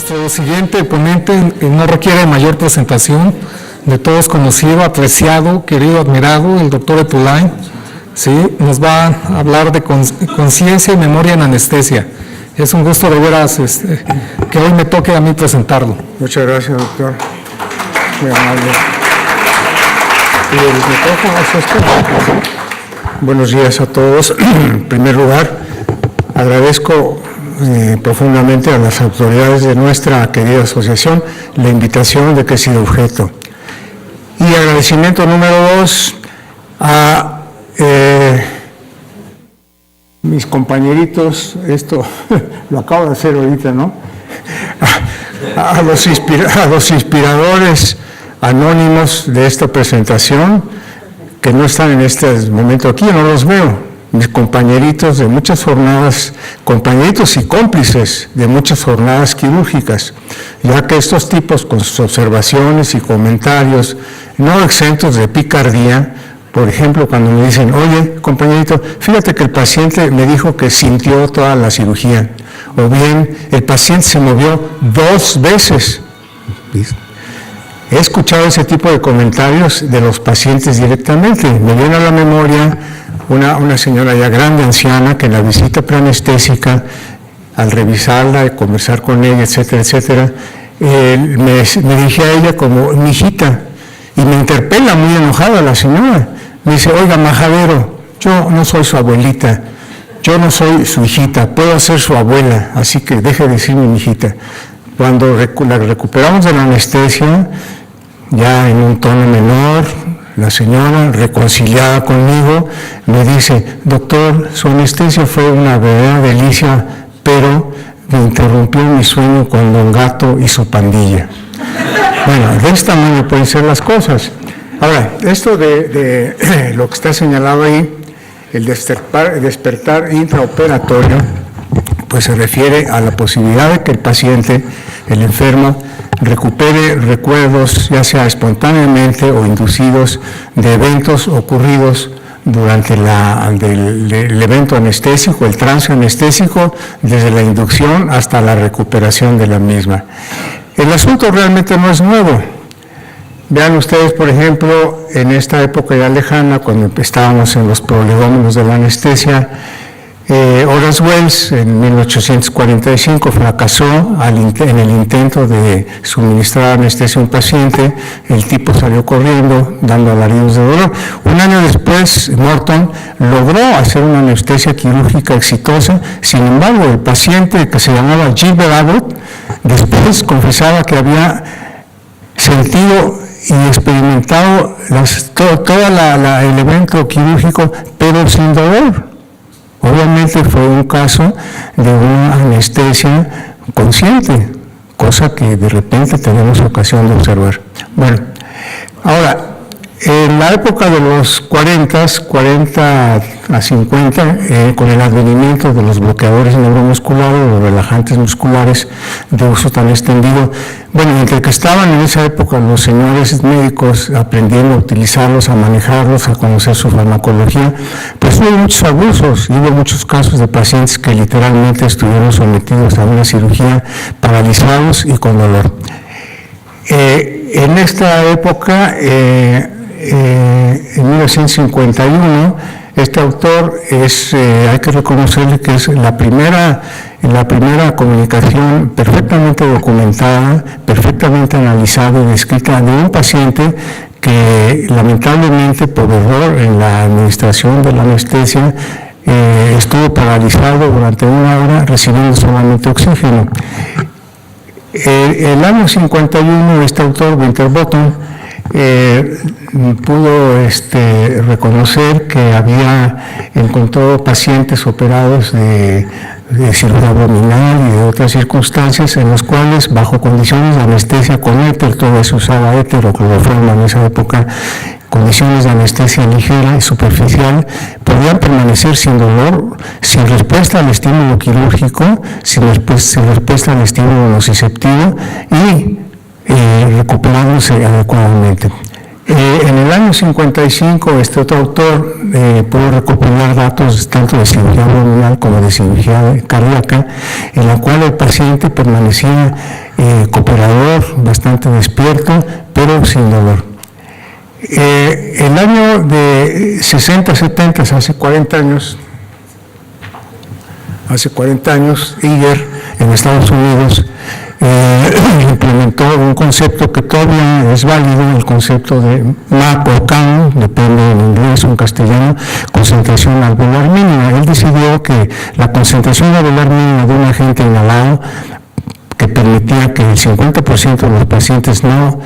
Nuestro siguiente ponente no requiere mayor presentación, de todos conocido, apreciado, querido, admirado, el doctor Epulain, ¿sí? Nos va a hablar de conciencia y memoria en anestesia. Es un gusto de veras que hoy me toque a mí presentarlo. Muchas gracias, doctor. Muy amable. ¿Y el micrófono es esto? Buenos días a todos. En primer lugar, agradezco profundamente a las autoridades de nuestra querida asociación la invitación de que he sido objeto. Y agradecimiento número 2 a mis compañeritos, esto lo acabo de hacer ahorita, ¿no? A los inspiradores anónimos de esta presentación, que no están en este momento aquí, no los veo. Mis compañeritos de muchas jornadas, compañeritos y cómplices de muchas jornadas quirúrgicas, ya que estos tipos con sus observaciones y comentarios no exentos de picardía, por ejemplo, cuando me dicen, oye, compañerito, fíjate que el paciente me dijo que sintió toda la cirugía, o bien, el paciente se movió 2 veces. He escuchado ese tipo de comentarios de los pacientes directamente. Me viene a la memoria una señora ya grande, anciana, que en la visita preanestésica, al revisarla y conversar con ella, etcétera, etcétera, me dirigí a ella como mi hijita, y me interpela muy enojada la señora. Me dice, oiga, majadero, yo no soy su abuelita, yo no soy su hijita, puedo ser su abuela, así que deje de decirme mi hijita. Cuando la recuperamos de la anestesia, ya en un tono menor, la señora, reconciliada conmigo, me dice, doctor, su anestesia fue una verdadera delicia, pero me interrumpió mi sueño con Don Gato y su pandilla. Bueno, de esta manera pueden ser las cosas. Ahora, esto de lo que está señalado ahí, el despertar intraoperatorio, pues se refiere a la posibilidad de que el paciente, el enfermo, recupere recuerdos, ya sea espontáneamente o inducidos, de eventos ocurridos durante el evento anestésico, el trance anestésico, desde la inducción hasta la recuperación de la misma. El asunto realmente no es nuevo. Vean ustedes, por ejemplo, en esta época ya lejana, cuando estábamos en los prolegómenos de la anestesia, Horace Wells en 1845 fracasó en el intento de suministrar anestesia a un paciente. El tipo salió corriendo dando alaridos de dolor. Un año después, Morton logró hacer una anestesia quirúrgica exitosa. Sin embargo, el paciente, que se llamaba Gilbert Abbott, después confesaba que había sentido y experimentado todo el evento quirúrgico, pero sin dolor. Obviamente fue un caso de una anestesia consciente, cosa que de repente tenemos ocasión de observar. Bueno, ahora, en la época de los 40 a 50, con el advenimiento de los bloqueadores neuromusculares, los relajantes musculares de uso tan extendido, bueno, entre que estaban en esa época los señores médicos aprendiendo a utilizarlos, a manejarlos, a conocer su farmacología, pues hubo muchos abusos y hubo muchos casos de pacientes que literalmente estuvieron sometidos a una cirugía paralizados y con dolor. En esta época, en 1951, este autor hay que reconocerle que es la primera comunicación perfectamente documentada, perfectamente analizada y descrita de un paciente que lamentablemente por error en la administración de la anestesia estuvo paralizado durante 1 hora recibiendo solamente oxígeno. El año 51, este autor, Winterbottom, pudo reconocer que había encontrado pacientes operados de cirugía abdominal y de otras circunstancias en los cuales, bajo condiciones de anestesia con éter, todavía se usaba éter o cloroformo en esa época, condiciones de anestesia ligera y superficial, podían permanecer sin dolor, sin respuesta al estímulo quirúrgico, sin respuesta al estímulo nociceptivo y recuperándose adecuadamente. En el año 55, este otro autor pudo recopilar datos tanto de cirugía abdominal como de cirugía cardíaca, en la cual el paciente permanecía cooperador, bastante despierto, pero sin dolor. El año de 60, 70, hace 40 años, Iger, en Estados Unidos, implementó un concepto que todavía es válido, el concepto de MAP o CAM, depende en inglés o en castellano, concentración alveolar mínima. Él decidió que la concentración alveolar mínima de un agente inhalado, que permitía que el 50% de los pacientes no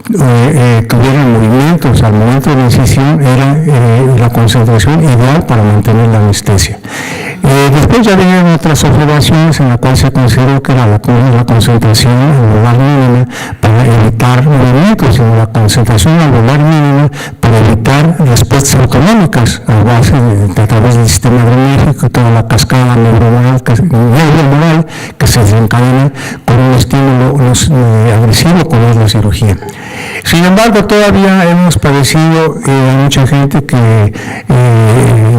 tuvieran movimientos al momento de la incisión, era la concentración ideal para mantener la anestesia. Después ya vinieron otras observaciones en las cuales se consideró que era la concentración alveolar mínima para evitar movimientos, sino la concentración alveolar mínima para evitar respuestas autonómicas a través del sistema adrenérgico y toda la cascada neuronal que se desencadena con un estímulo agresivo como es la cirugía. Sin embargo, todavía hemos padecido mucha gente que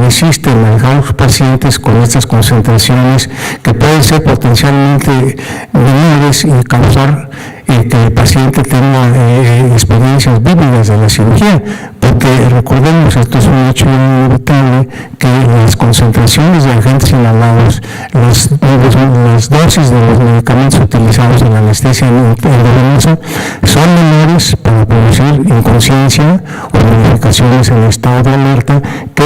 insiste en manejar a los pacientes con estas concentraciones que pueden ser potencialmente menores y causar que el paciente tenga experiencias vívidas de la cirugía, porque recordemos, esto es un hecho inevitable, que las concentraciones de agentes inhalados, las dosis de los medicamentos utilizados en la anestesia endovenosa son menores para producir inconsciencia o modificaciones en el estado de alerta que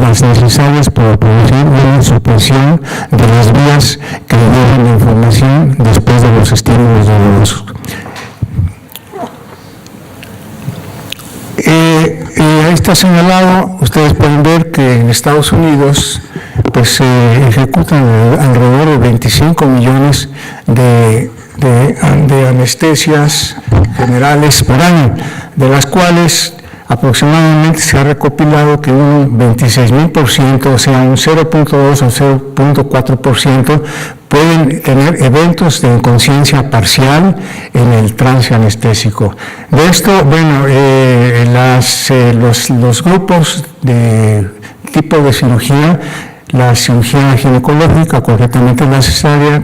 las necesarias para producir una supresión de las vías que llevan la información después de los estímulos dolorosos. Ahí está señalado, ustedes pueden ver que en Estados Unidos pues se ejecutan alrededor de 25 millones de anestesias generales por año, de las cuales aproximadamente se ha recopilado que un 26,000%, o sea, un 0.2 o 0.4%, pueden tener eventos de inconsciencia parcial en el trance anestésico. De esto, bueno, los grupos de tipo de cirugía, la cirugía ginecológica, concretamente la cesárea,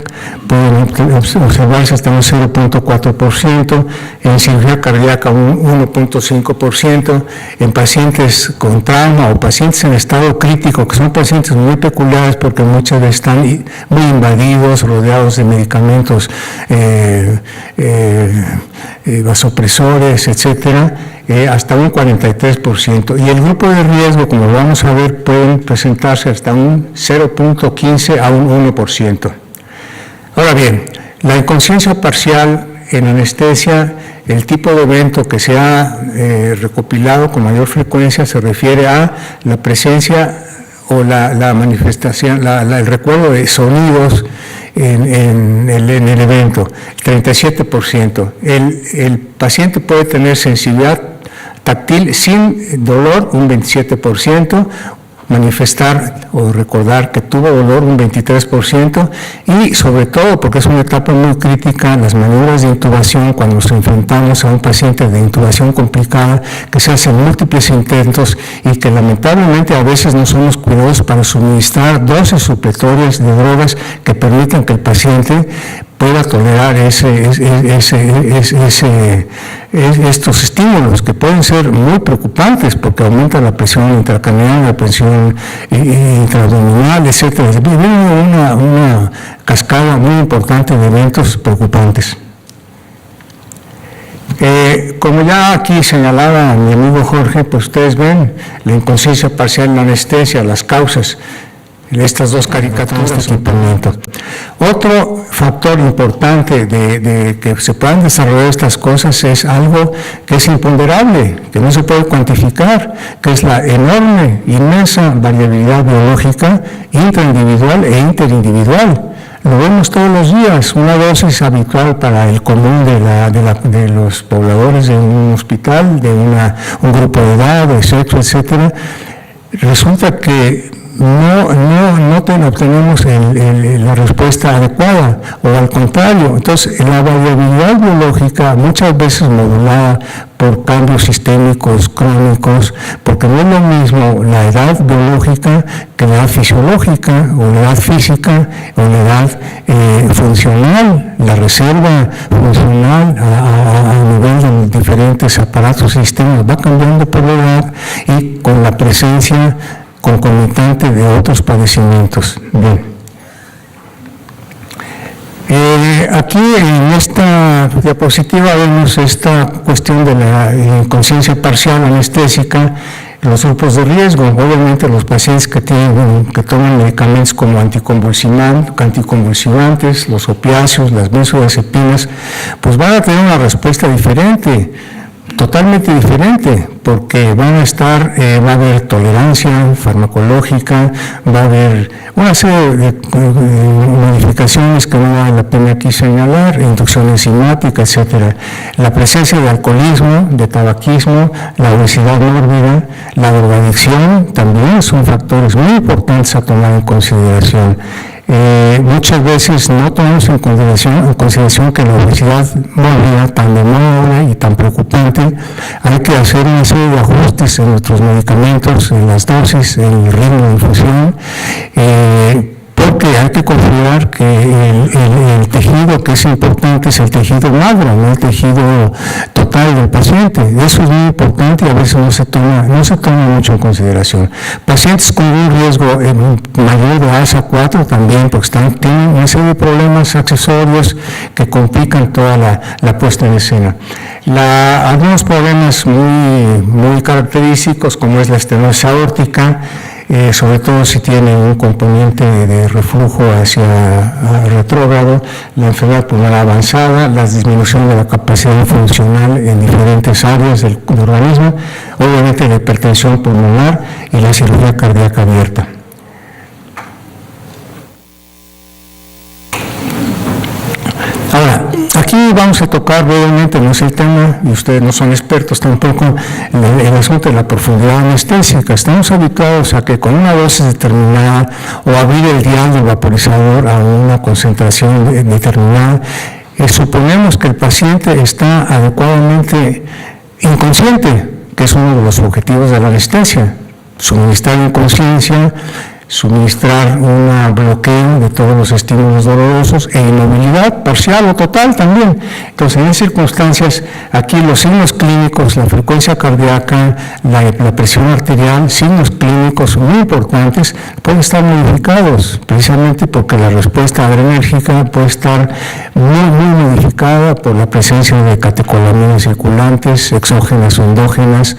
pueden observarse hasta un 0.4%, en cirugía cardíaca un 1.5%, en pacientes con trauma o pacientes en estado crítico, que son pacientes muy peculiares porque muchas veces están muy invadidos, rodeados de medicamentos vasopresores, etcétera, hasta un 43%. Y el grupo de riesgo, como lo vamos a ver, pueden presentarse hasta un 0.15 a un 1%. Ahora bien, la inconsciencia parcial en anestesia, el tipo de evento que se ha recopilado con mayor frecuencia se refiere a la presencia o la manifestación, el recuerdo de sonidos en el evento, 37%. El paciente puede tener sensibilidad táctil sin dolor, un 27%, manifestar o recordar que tuvo dolor un 23%, y sobre todo, porque es una etapa muy crítica, las maniobras de intubación, cuando nos enfrentamos a un paciente de intubación complicada, que se hacen múltiples intentos y que lamentablemente a veces no somos cuidadosos para suministrar dosis supletorias de drogas que permitan que el paciente pueda tolerar estos estímulos que pueden ser muy preocupantes porque aumenta la presión intracraneal, la presión intraabdominal, etcétera. Viene una cascada muy importante de eventos preocupantes. Como ya aquí señalaba mi amigo Jorge, pues ustedes ven la inconsciencia parcial en la anestesia, las causas, estas dos caricaturas de equipamiento. Otro factor importante de que se puedan desarrollar estas cosas es algo que es imponderable, que no se puede cuantificar, que es la enorme, inmensa variabilidad biológica intraindividual e interindividual. Lo vemos todos los días, una dosis habitual para el común de los pobladores de un hospital, de un grupo de edad, de sexo, etcétera. Resulta que no obtenemos la respuesta adecuada, o al contrario. Entonces, la variabilidad biológica, muchas veces modulada por cambios sistémicos crónicos, porque no es lo mismo la edad biológica que la edad fisiológica, o la edad física, o la edad funcional, la reserva funcional a nivel de diferentes aparatos y sistemas va cambiando por la edad y con la presencia concomitante de otros padecimientos. Bien. Aquí en esta diapositiva vemos esta cuestión de la inconsciencia parcial anestésica, los grupos de riesgo. Obviamente los pacientes que toman medicamentos como anticonvulsivantes, los opiáceos, las benzodiazepinas, pues van a tener una respuesta diferente, totalmente diferente, porque va a haber tolerancia farmacológica, va a haber una serie de modificaciones que no vale la pena aquí señalar, inducción enzimática, etcétera. La presencia de alcoholismo, de tabaquismo, la obesidad mórbida, la drogadicción también son factores muy importantes a tomar en consideración. Muchas veces no tomamos en consideración que la obesidad mórbida, tan de moda y tan preocupante, hay que hacer una serie de ajustes en nuestros medicamentos, en las dosis, en el ritmo de infusión, porque hay que considerar que el tejido que es importante es el tejido magro, no el tejido total del paciente. Eso es muy importante y a veces no se toma mucho en consideración. Pacientes con un riesgo mayor de ASA4 también, porque tienen una serie de problemas accesorios que complican toda la puesta en escena. Algunos problemas muy característicos, como es la estenosis aórtica, sobre todo si tiene un componente de reflujo hacia retrógrado, la enfermedad pulmonar avanzada, la disminución de la capacidad funcional en diferentes áreas del organismo, obviamente la hipertensión pulmonar y la cirugía cardíaca abierta. Ahora, aquí vamos a tocar brevemente, no es el tema, y ustedes no son expertos tampoco, el asunto de la profundidad anestésica. Estamos habituados a que con una dosis determinada o abrir el dial del vaporizador a una concentración determinada, suponemos que el paciente está adecuadamente inconsciente, que es uno de los objetivos de la anestesia, suministrar inconsciencia, suministrar un bloqueo de todos los estímulos dolorosos e inmovilidad parcial o total también. Entonces, en esas circunstancias, aquí los signos clínicos, la frecuencia cardíaca, la presión arterial, signos clínicos muy importantes, pueden estar modificados, precisamente porque la respuesta adrenérgica puede estar muy modificada por la presencia de catecolaminas circulantes, exógenas o endógenas,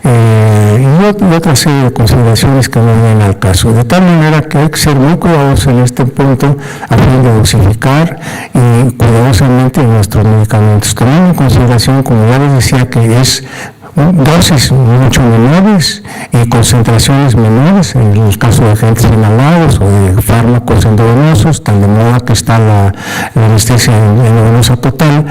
y otra serie de consideraciones que no vienen al caso. De tal manera que hay que ser muy cuidadosos en este punto a fin de dosificar y cuidadosamente nuestros medicamentos, tomando en consideración, como ya les decía, que es dosis mucho menores y concentraciones menores, en el caso de agentes inhalados o de fármacos endovenosos, tan de moda que está la anestesia endovenosa total,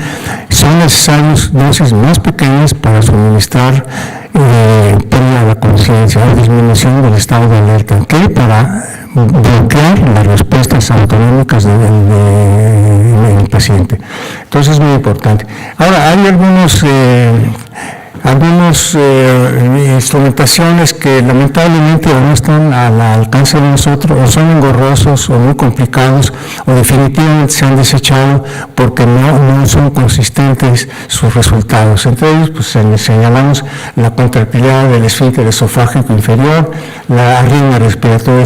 son necesarias dosis más pequeñas para suministrar pérdida de la conciencia o disminución del estado de alerta, que para bloquear las respuestas autonómicas del paciente. Entonces es muy importante. Ahora, hay algunas instrumentaciones que lamentablemente no están al alcance de nosotros, o son engorrosos o muy complicados, o definitivamente se han desechado porque no son consistentes sus resultados. Entre ellos, pues señalamos la contractilidad del esfínter esofágico inferior, la arritmia respiratoria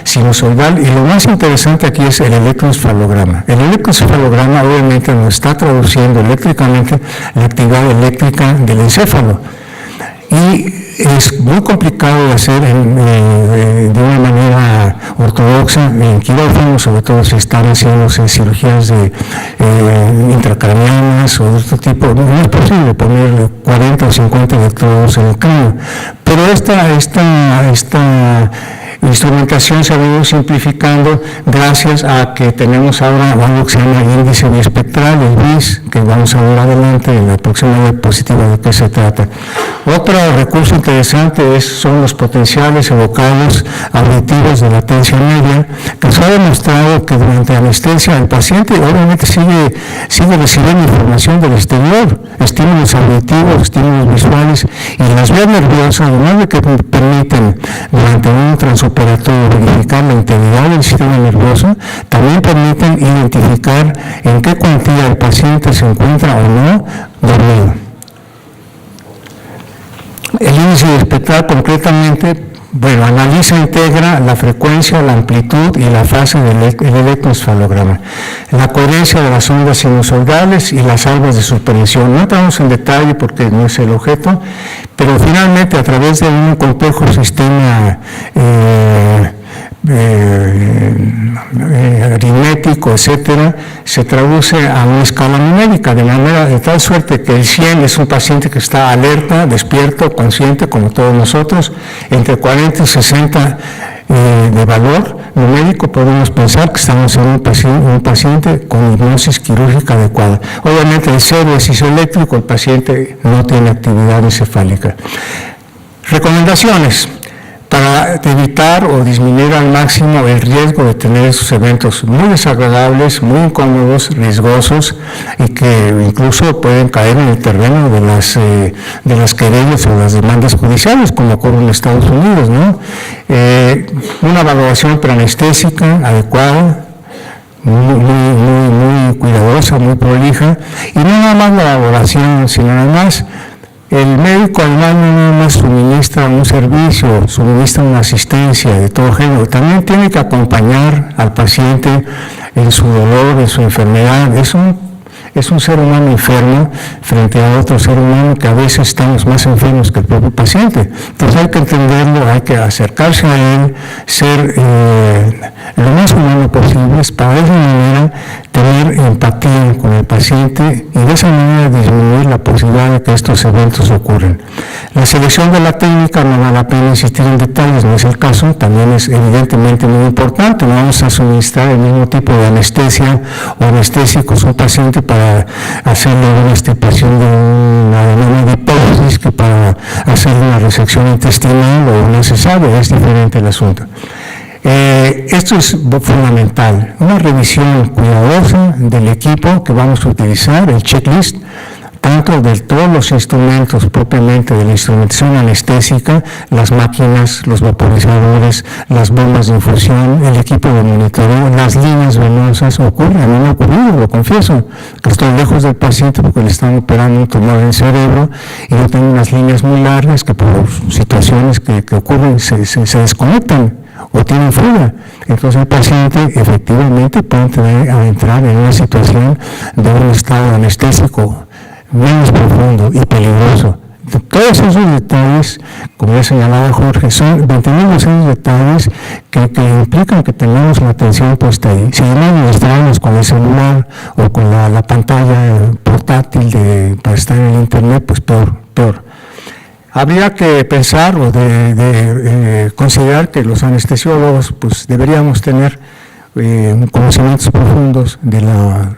sinusoidal, y lo más interesante aquí es el electroencefalograma. El electroencefalograma obviamente nos está traduciendo eléctricamente la actividad eléctrica del encéfalo, y es muy complicado de hacer de una manera ortodoxa en quirófano, sobre todo si están haciéndose cirugías intracraneanas o de otro tipo. No es posible poner 40 o 50 electrodos en el cráneo, pero esta instrumentación se ha venido simplificando gracias a que tenemos ahora algo que se llama índice biespectral, el BIS, que vamos a ver adelante en la próxima diapositiva de qué se trata. Otro recurso interesante son los potenciales evocados auditivos de latencia media, que se ha demostrado que durante la anestesia el paciente obviamente sigue recibiendo información del exterior, estímulos auditivos, estímulos visuales, y las vías nerviosas, además de que permiten durante un transoperatorio verificar la integridad del sistema nervioso, también permiten identificar en qué cuantía el paciente se encuentra o no dormido. El índice espectral concretamente, analiza e integra la frecuencia, la amplitud y la fase del electroencefalograma, la coherencia de las ondas sinusoidales y las albas de suspensión. No entramos en detalle porque no es el objeto, pero finalmente a través de un complejo sistema aritmético, etcétera, se traduce a una escala numérica, de tal suerte que el 100 es un paciente que está alerta, despierto, consciente, como todos nosotros. Entre 40 y 60 de valor numérico podemos pensar que estamos en un paciente con hipnosis quirúrgica adecuada. Obviamente el 0 es isoeléctrico, el paciente no tiene actividad encefálica. Recomendaciones para evitar o disminuir al máximo el riesgo de tener esos eventos muy desagradables, muy incómodos, riesgosos, y que incluso pueden caer en el terreno de las querellas o las demandas judiciales, como ocurre en Estados Unidos, ¿no? Una valoración preanestésica adecuada, muy cuidadosa, muy prolija, y no nada más la elaboración, sino además el médico además no nada más suministra un servicio, suministra una asistencia de todo género, también tiene que acompañar al paciente en su dolor, en su enfermedad. Es un ser humano enfermo frente a otro ser humano que a veces estamos más enfermos que el propio paciente. Entonces hay que entenderlo, hay que acercarse a él, ser lo más humano posible, para de esa manera tener empatía con el paciente y de esa manera disminuir la posibilidad de que estos eventos ocurran. La selección de la técnica no vale la pena insistir en detalles, no es el caso, también es evidentemente muy importante. No vamos a suministrar el mismo tipo de anestesia o anestésicos a un paciente para hacerle una extirpación de una adenoma de hipófisis que para hacer una resección intestinal o una cesárea. Es diferente el asunto. Esto es fundamental, una revisión cuidadosa del equipo que vamos a utilizar, el checklist, tanto de todos los instrumentos propiamente de la instrumentación anestésica, las máquinas, los vaporizadores, las bombas de infusión, el equipo de monitoreo, las líneas venosas. A mí me ha ocurrido, lo confieso, que estoy lejos del paciente porque le están operando un tumor en el cerebro y yo tengo unas líneas muy largas que por situaciones que ocurren se desconectan o tienen fuga. Entonces el paciente efectivamente puede entrar en una situación de un estado anestésico menos profundo y peligroso. Todos esos detalles, como ya señalaba Jorge, mantenemos esos detalles que implican que tengamos la atención puesta ahí. Si además nos distraemos con el celular o con la pantalla portátil para estar en el internet, pues peor. Habría que pensar o considerar que los anestesiólogos pues deberíamos tener conocimientos profundos de la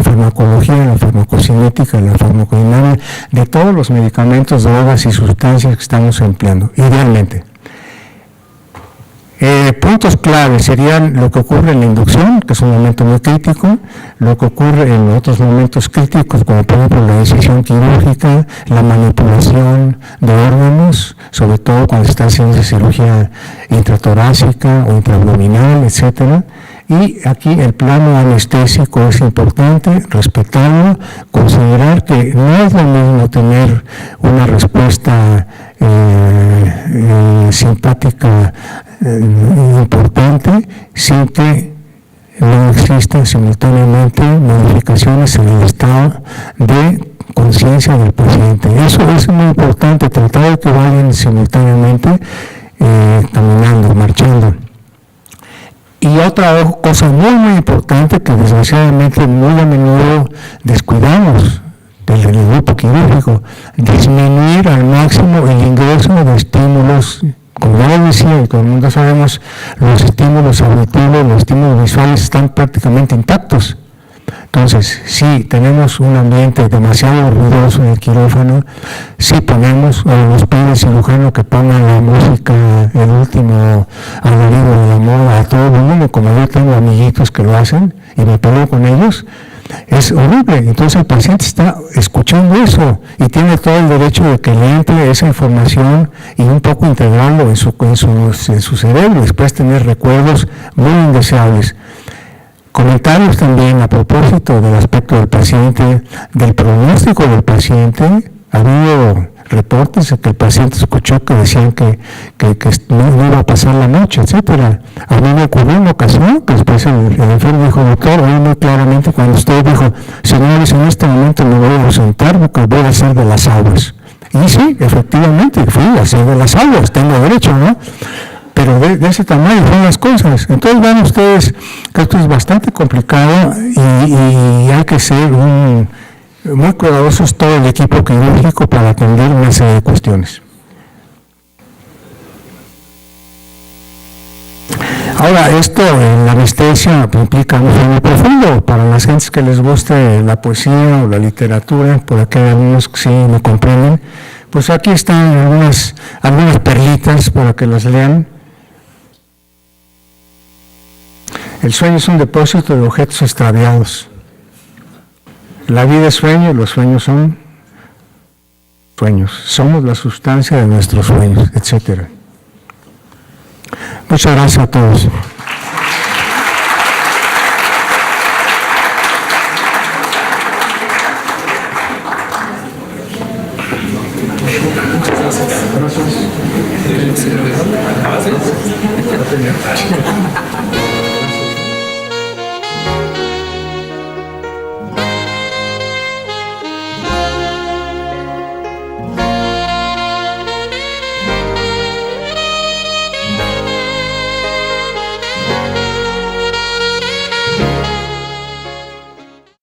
farmacología, la farmacocinética, la farmacodinámica, de todos los medicamentos, drogas y sustancias que estamos empleando, idealmente. Puntos claves serían lo que ocurre en la inducción, que es un momento muy crítico, lo que ocurre en otros momentos críticos, como por ejemplo la incisión quirúrgica, la manipulación de órganos, sobre todo cuando se está haciendo cirugía intratorácica o intraabdominal, etcétera. Y aquí el plano anestésico es importante, respetarlo, considerar que no es lo mismo tener una respuesta simpática importante sin que no existan simultáneamente modificaciones en el estado de conciencia del paciente. Eso es muy importante, tratar de que vayan simultáneamente caminando, marchando. Y otra cosa muy importante que desgraciadamente muy a menudo descuidamos del grupo quirúrgico, disminuir al máximo el ingreso de estímulos como ya les decía, y todo el mundo sabemos, los estímulos auditivos, los estímulos visuales están prácticamente intactos. Entonces, si tenemos un ambiente demasiado ruidoso en el quirófano, si ponemos, o nos pide el cirujano que ponga la música, el último alarido de la moda a todo el mundo, como yo tengo amiguitos que lo hacen y me peleo con ellos, es horrible. Entonces el paciente está escuchando eso y tiene todo el derecho de que le entre esa información y un poco integrarlo en su cerebro y después tener recuerdos muy indeseables. Comentarios también a propósito del aspecto del paciente, del pronóstico del paciente. Ha habido reportes de que el paciente escuchó que decían que no iba a pasar la noche, etcétera. A mí me ocurrió una ocasión que después el enfermo dijo, doctor, oí muy claramente cuando usted dijo, señores, en este momento me voy a ausentar porque voy a hacer de las aguas. Y sí, efectivamente, fui a hacer de las aguas, tengo derecho, ¿no? Pero de ese tamaño son las cosas. Entonces vean ustedes que esto es bastante complicado y hay que ser muy cuidadosos todo el equipo quirúrgico para atender una serie de cuestiones. Ahora, esto en la anestesia implica un sueño profundo. Para las gentes que les guste la poesía o la literatura, por acá hay algunos que sí me comprenden, pues aquí están algunas perlitas para que las lean. El sueño es un depósito de objetos extraviados. La vida es sueño, los sueños son sueños. Somos la sustancia de nuestros sueños, etc. Muchas gracias a todos.